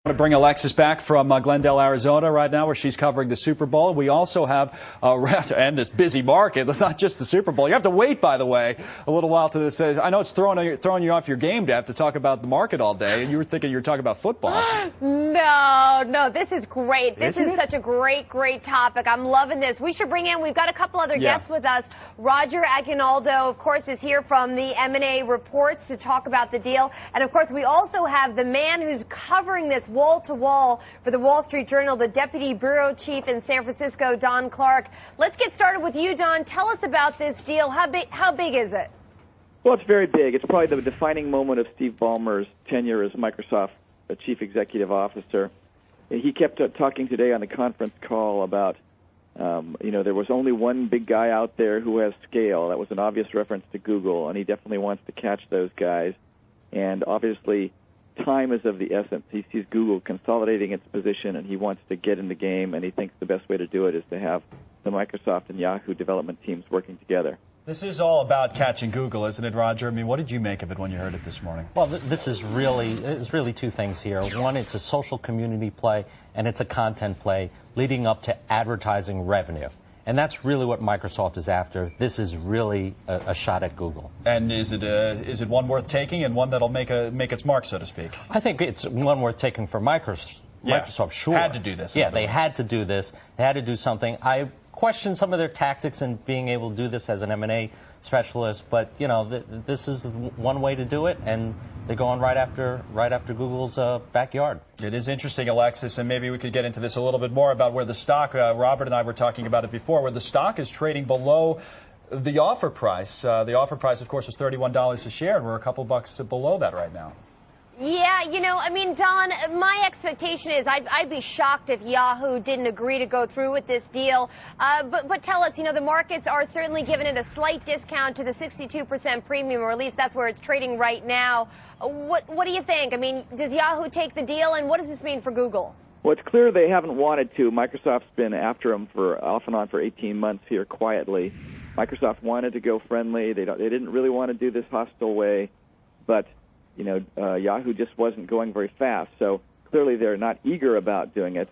To bring Alexis back from Glendale, Arizona right now, where she's covering the Super Bowl. We also have, and this busy market, it's not just the Super Bowl. You have to wait, by the way, a little while to this. I know it's throwing you off your game to have to talk about the market all day, and you were thinking you were talking about football. No, this is great. This is such a great topic. I'm loving this. We should bring in, we've got a couple other guests with us. Roger Aguinaldo, of course, is here from the M&A Reports to talk about the deal. And, of course, we also have the man who's covering this wall-to-wall for the Wall Street Journal, the Deputy Bureau Chief in San Francisco, Don Clark. Let's get started with you, Don. Tell us about this deal. How big is it? Well, it's very big. It's probably the defining moment of Steve Ballmer's tenure as Microsoft Chief Executive Officer. He kept talking today on the conference call about, there was only one big guy out there who has scale. That was an obvious reference to Google, and he definitely wants to catch those guys. And obviously, time is of the essence. He sees Google consolidating its position, and he wants to get in the game, and he thinks the best way to do it is to have the Microsoft and Yahoo development teams working together. This is all about catching Google, isn't it, Roger? I mean, what did you make of it when you heard it this morning? Well, this is really two things here. One, it's a social community play, and it's a content play leading up to advertising revenue. And that's really what Microsoft is after. This is really a shot at Google. And is it one worth taking and one that'll make its mark, so to speak? I think it's one worth taking for Microsoft, sure. Had to do this. Yeah, they had to do this. They had to do something. I question some of their tactics in being able to do this as an M&A specialist, but this is one way to do it, and they're going right after Google's backyard. It is interesting, Alexis, and maybe we could get into this a little bit more about where the stock, Robert and I were talking about it before, where the stock is trading below the offer price. The offer price, of course, was $31 a share, and we're a couple bucks below that right now. Yeah, I mean, Don, my expectation is I'd be shocked if Yahoo didn't agree to go through with this deal. But tell us, the markets are certainly giving it a slight discount to the 62% premium, or at least that's where it's trading right now. What do you think? I mean, does Yahoo take the deal, and what does this mean for Google? Well, it's clear they haven't wanted to. Microsoft's been after them off and on for 18 months here quietly. Microsoft wanted to go friendly. They didn't really want to do this hostile way, but Yahoo just wasn't going very fast. So clearly they're not eager about doing it.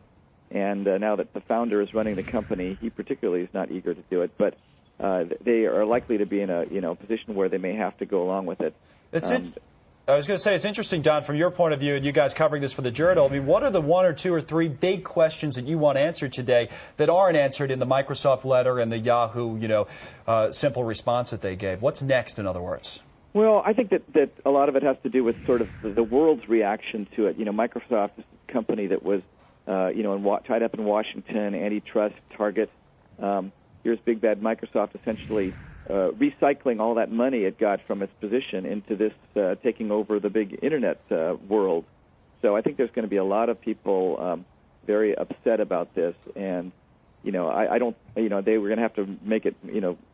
And now that the founder is running the company, he particularly is not eager to do it. But they are likely to be in a position where they may have to go along with it. I was going to say, it's interesting, Don, from your point of view, and you guys covering this for the Journal. I mean, what are the one or two or three big questions that you want answered today that aren't answered in the Microsoft letter and the Yahoo, simple response that they gave? What's next, in other words? Well, I think that a lot of it has to do with sort of the world's reaction to it. Microsoft is a company that was, tied up in Washington, antitrust target. Here's big bad Microsoft essentially recycling all that money it got from its position into this taking over the big Internet world. So I think there's going to be a lot of people very upset about this, and I don't, they were going to have to make it,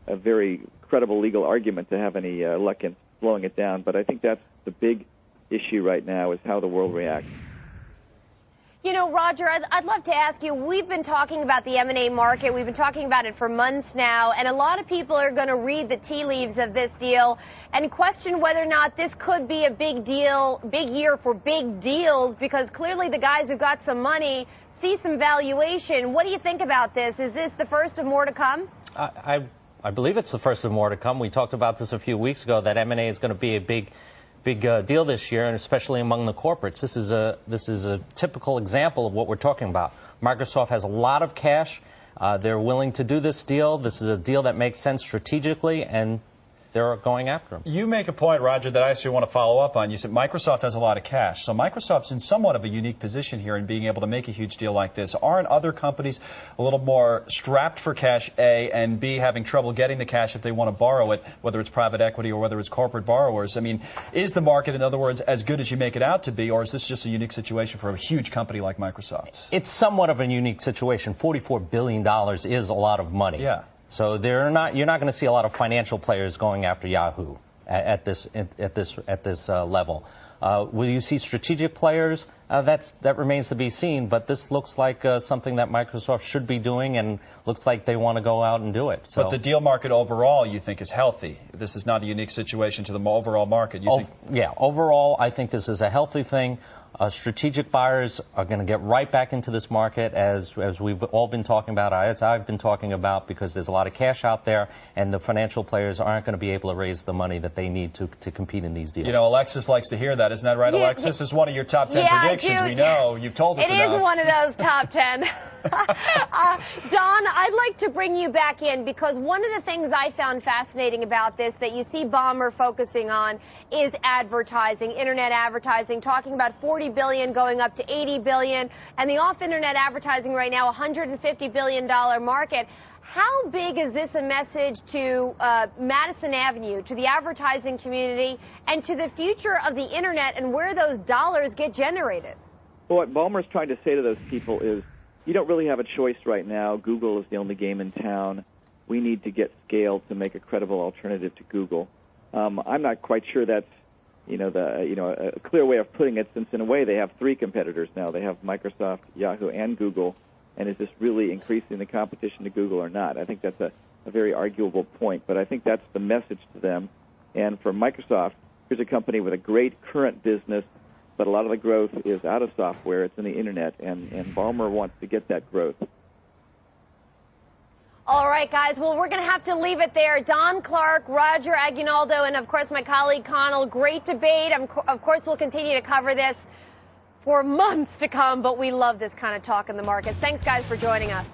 a very credible legal argument to have any luck in slowing it down. But I think that's the big issue right now, is how the world reacts. Roger, I'd love to ask you, we've been talking about the M&A market. We've been talking about it for months now, and a lot of people are going to read the tea leaves of this deal and question whether or not this could be a big deal, big year for big deals, because clearly the guys who've got some money see some valuation. What do you think about this? Is this the first of more to come? I believe it's the first of more to come. We talked about this a few weeks ago, that M&A is going to be a big deal this year, and especially among the corporates. This is a typical example of what we're talking about. Microsoft has a lot of cash. They're willing to do this deal. This is a deal that makes sense strategically, and they're going after them. You make a point, Roger, that I actually want to follow up on. You said Microsoft has a lot of cash. So Microsoft's in somewhat of a unique position here in being able to make a huge deal like this. Aren't other companies a little more strapped for cash, A, and B, having trouble getting the cash if they want to borrow it, whether it's private equity or whether it's corporate borrowers? I mean, is the market, in other words, as good as you make it out to be, or is this just a unique situation for a huge company like Microsoft? It's somewhat of a unique situation. $44 billion is a lot of money. Yeah. So you're not going to see a lot of financial players going after Yahoo at this level. Will you see strategic players? That remains to be seen. But this looks like something that Microsoft should be doing, and looks like they want to go out and do it. So, but the deal market overall, you think, is healthy. This is not a unique situation to the overall market. Yeah, overall, I think this is a healthy thing. Strategic buyers are going to get right back into this market, as we've all been talking about, as I've been talking about, because there's a lot of cash out there, and the financial players aren't going to be able to raise the money that they need to compete in these deals. You know, Alexis likes to hear that. Isn't that right, Alexis? This is one of your top 10 predictions. We know. You've told us enough. It is one of those top 10. Don, I'd like to bring you back in, because one of the things I found fascinating about this that you see Ballmer focusing on is advertising, internet advertising, talking about $40 billion going up to $80 billion, and the off-internet advertising right now, $150 billion market. How big is this a message to Madison Avenue, to the advertising community, and to the future of the internet and where those dollars get generated? Well, what Ballmer's trying to say to those people is, you don't really have a choice right now. Google is the only game in town. We need to get scale to make a credible alternative to Google. I'm not quite sure that's a clear way of putting it, since in a way they have three competitors now. They have Microsoft, Yahoo, and Google, and is this really increasing the competition to Google or not? I think that's a very arguable point, but I think that's the message to them. And for Microsoft, here's a company with a great current business, but a lot of the growth is out of software. It's in the internet, and Ballmer wants to get that growth. All right, guys. Well, we're going to have to leave it there. Don Clark, Roger Aguinaldo, and, of course, my colleague Connell. Great debate. Of course, we'll continue to cover this for months to come, but we love this kind of talk in the markets. Thanks, guys, for joining us.